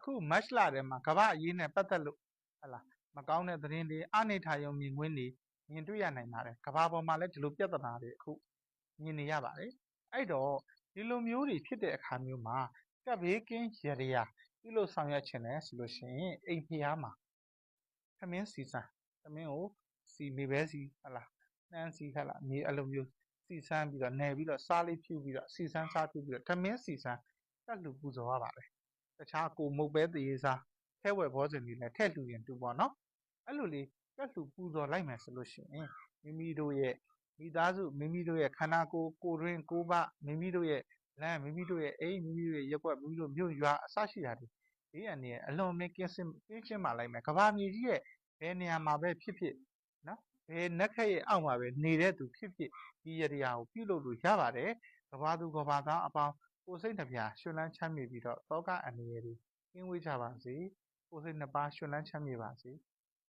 အခုမတ်လထဲမှာကမ္ဘာအရေးနဲ့ပတ်သက်လို့ဟလာမကောင်းတဲ့သတင်းတွေအနေထားရုံမြင်ကွင်းတွေမြင်တွေ့ရနိုင်ပါတယ်ကမ္ဘာပေါ်မှာလည်းဒီလိုပြဿနာတွေအခုမြင်နေရပါတယ်အဲ့တော့ဒီလိုမျိုးတွေဖြစ်တဲ့အခါမျိုးမှာကပ်ဘေးကင်းရရပြုလို့ဆောင်ရွက်ခြင်းလဲဆိုလို့ရှိရင်အိမ်ဖျားမှာသမင်းစီစံသမင်းကိုစီမေပဲစီဟလာနှမ်းစီဟလာမြေအဲ့လိုမျိုးစီစမ်းပြီးတော့နယ်ပြီးတော့စားလေးဖြူပြီးတော့စီစမ်းစားဖြူပြီးတော့သမင်းစီစမ်းတက်လူပူဇော်ရပါတယ်တခြားကိုမုတ်ပဲတရေစားထဲဝယ်ဘောဇင်တွေလည်းထည့်လူရင်တူပေါ့နော်အဲ့လိုလေးတက်လူပူဇော်လိုက်မယ်ဆိုလို့ရှိရင်မိမိတို့ရဲ့မိသားစုမိမိတို့ရဲ့ခန္ဓာကိုယ်ကိုယ်တွင်းကိုယ်ပမိမိတို့ရဲ့လမ်းမိမိတို့ရဲ့အိမ်မိမိတို့ရဲ့ရက်ွက်မိမိတို့မြို့ရွာအစရှိတာတွေဒီအနေနဲ့အလွန်မင်းကင်းရှင်းပါလိုက်မယ်ကဘာမြေကြီးရဲ့ဘယ်နေရာမှာပဲဖြစ်ဖြစ်နော်ဘယ်နက်ခက်ရဲ့အောက်မှာပဲနေတဲ့သူဖြစ်ဖြစ်ဒီရတရားကိုပြုလုပ်လို့ရပါတယ်ကဘာသူကဘာသားအပေါင်းကိုယ်စိတ်နှပြရွှင်လန်းချမ်းမြေပြီးတော့သောကအန္တရာယ်တွေကင်းဝေးကြပါစေကိုယ်စိတ်နှစ်ပါးရွှင်လန်းချမ်းမြေပါစေ